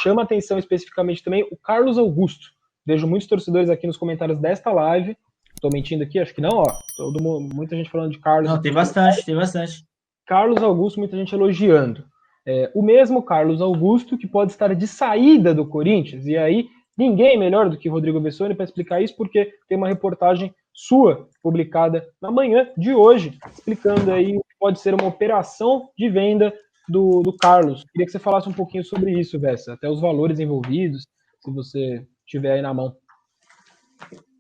chama atenção especificamente também o Carlos Augusto. Vejo muitos torcedores aqui nos comentários desta live. Estou mentindo aqui? Acho que não, ó. Muita gente falando de Carlos. Não, tem bastante. Carlos Augusto, muita gente elogiando. O mesmo Carlos Augusto que pode estar de saída do Corinthians, e aí ninguém melhor do que Rodrigo Bessoni para explicar isso, porque tem uma reportagem sua publicada na manhã de hoje, explicando aí o que pode ser uma operação de venda do Carlos. Queria que você falasse um pouquinho sobre isso, Vessa, até os valores envolvidos, se você tiver aí na mão.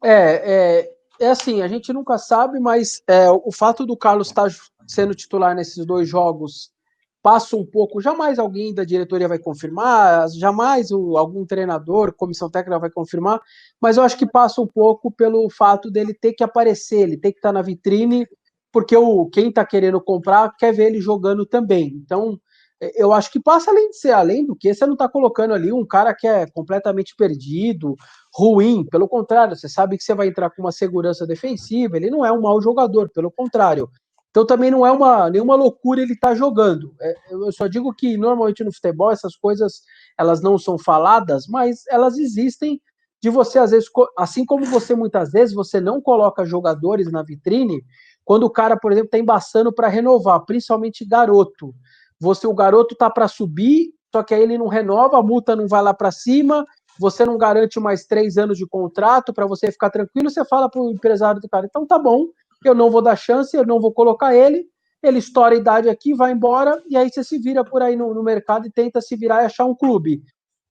É assim, a gente nunca sabe, mas o fato do Carlos estar sendo titular nesses 2 jogos passa um pouco, jamais alguém da diretoria vai confirmar, jamais algum treinador, comissão técnica vai confirmar, mas eu acho que passa um pouco pelo fato dele ter que aparecer, ele tem que estar na vitrine, porque quem está querendo comprar quer ver ele jogando também. Então, eu acho que passa além do que você não está colocando ali um cara que é completamente perdido, ruim, pelo contrário, você sabe que você vai entrar com uma segurança defensiva, ele não é um mau jogador, pelo contrário. Então também não é nenhuma loucura ele estar jogando. Eu só digo que normalmente no futebol essas coisas elas não são faladas, mas elas existem de você às vezes, assim como você muitas vezes você não coloca jogadores na vitrine quando o cara, por exemplo, está embaçando para renovar, principalmente garoto. O garoto tá para subir, só que aí ele não renova, a multa não vai lá para cima, você não garante mais 3 anos de contrato para você ficar tranquilo, você fala para o empresário do cara, então tá bom, eu não vou dar chance, eu não vou colocar ele estoura a idade aqui, vai embora, e aí você se vira por aí no mercado e tenta se virar e achar um clube.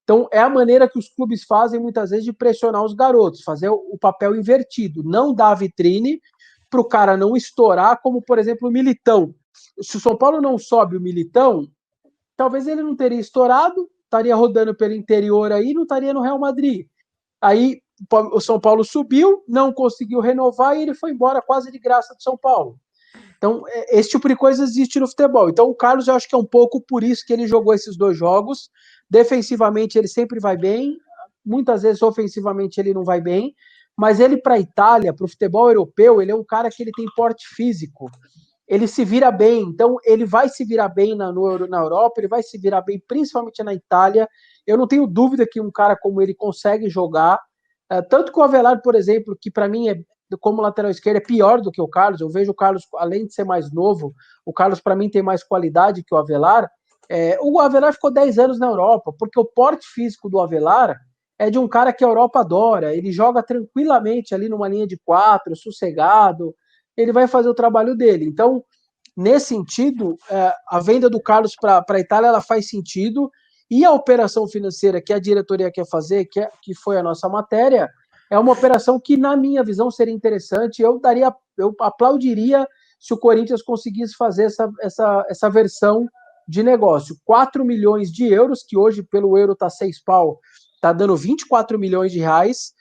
Então, é a maneira que os clubes fazem, muitas vezes, de pressionar os garotos, fazer o papel invertido, não dar vitrine para o cara não estourar, como, por exemplo, o Militão. Se o São Paulo não sobe o Militão, talvez ele não teria estourado, estaria rodando pelo interior aí, não estaria no Real Madrid. Aí, o São Paulo subiu, não conseguiu renovar e ele foi embora quase de graça do São Paulo. Então, esse tipo de coisa existe no futebol. Então, o Carlos, eu acho que é um pouco por isso que ele jogou esses 2 jogos. Defensivamente, ele sempre vai bem. Muitas vezes, ofensivamente, ele não vai bem. Mas ele, para a Itália, para o futebol europeu, ele é um cara que ele tem porte físico. Ele se vira bem. Então, ele vai se virar bem na Europa, ele vai se virar bem principalmente na Itália. Eu não tenho dúvida que um cara como ele consegue jogar. Tanto que o Avelar, por exemplo, que para mim como lateral esquerdo é pior do que o Carlos. Eu vejo o Carlos, além de ser mais novo, o Carlos para mim tem mais qualidade que o Avelar. O Avelar ficou 10 anos na Europa, porque o porte físico do Avelar é de um cara que a Europa adora. Ele joga tranquilamente ali numa linha de 4, sossegado. Ele vai fazer o trabalho dele. Então, nesse sentido, a venda do Carlos para a Itália ela faz sentido. E a operação financeira que a diretoria quer fazer, que foi a nossa matéria, é uma operação que, na minha visão, seria interessante. Eu aplaudiria se o Corinthians conseguisse fazer essa versão de negócio. 4 milhões de euros, que hoje, pelo euro, está 6 pau, está dando 24 milhões de reais,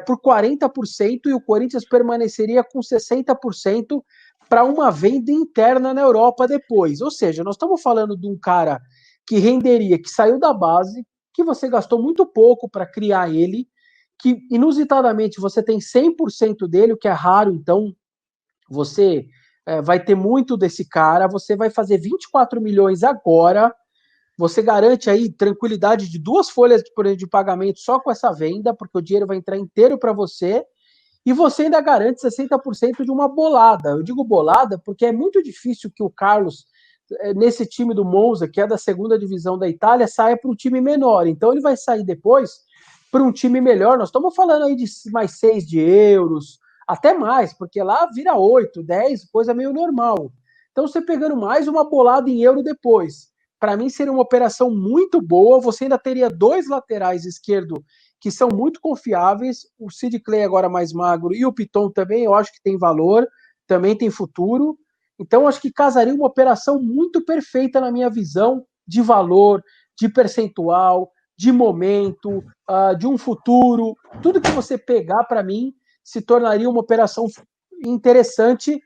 por 40%, e o Corinthians permaneceria com 60% para uma venda interna na Europa depois. Ou seja, nós estamos falando de um cara que renderia, que saiu da base, que você gastou muito pouco para criar ele, que inusitadamente você tem 100% dele, o que é raro, então você vai ter muito desse cara, você vai fazer 24 milhões agora, você garante aí tranquilidade de 2 folhas de pagamento só com essa venda, porque o dinheiro vai entrar inteiro para você, e você ainda garante 60% de uma bolada. Eu digo bolada porque é muito difícil que o Carlos, nesse time do Monza, que é da 2ª divisão da Itália, saia para um time menor. Então ele vai sair depois para um time melhor. Nós estamos falando aí de mais 6 de euros, até mais, porque lá vira 8, 10, coisa meio normal. Então você pegando mais uma bolada em euro depois, para mim seria uma operação muito boa. Você ainda teria 2 laterais esquerdo que são muito confiáveis, o Sid Clay agora mais magro e o Piton também, eu acho que tem valor, também tem futuro. Então acho que casaria uma operação muito perfeita na minha visão, de valor, de percentual, de momento, de um futuro. Tudo que você pegar, para mim, se tornaria uma operação interessante.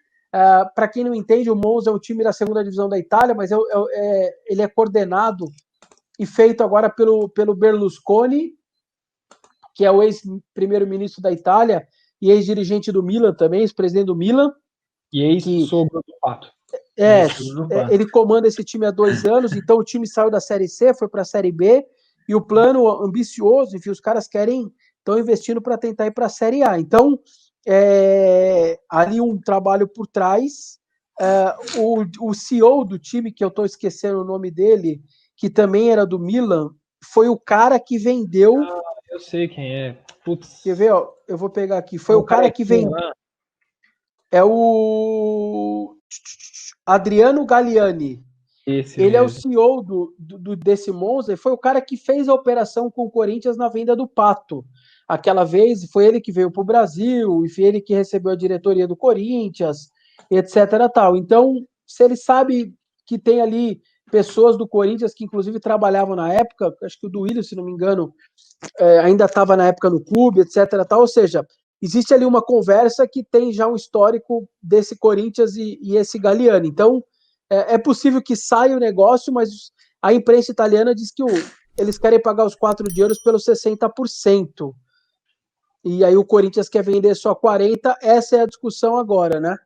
Para quem não entende, o Monza é um time da 2ª divisão da Itália, mas ele é coordenado e feito agora pelo Berlusconi, que é o ex-primeiro-ministro da Itália e ex-dirigente do Milan também, ex-presidente do Milan. E ex-sogro do Pato. Ele comanda esse time há 2 anos, então o time saiu da Série C, foi para a Série B, e o plano ambicioso, enfim, os caras estão investindo para tentar ir para a Série A. Então, ali um trabalho por trás. O CEO do time, que eu estou esquecendo o nome dele, que também era do Milan, foi o cara que vendeu. Eu sei quem é. Putz. Quer ver? Ó, eu vou pegar aqui. Foi o cara que vendeu. É o Adriano Galliani. Ele é o CEO desse Monza e foi o cara que fez a operação com o Corinthians na venda do Pato. Aquela vez foi ele que veio para o Brasil, e foi ele que recebeu a diretoria do Corinthians, etc. Tal. Então, se ele sabe que tem ali pessoas do Corinthians que inclusive trabalhavam na época, acho que o Duílio, se não me engano, ainda estava na época no clube, etc. Tal. Ou seja, existe ali uma conversa que tem já um histórico desse Corinthians e esse Galliani. Então, é possível que saia o negócio, mas a imprensa italiana diz que eles querem pagar os 4 de euros pelos 60%. E aí o Corinthians quer vender só 40%. Essa é a discussão agora, né?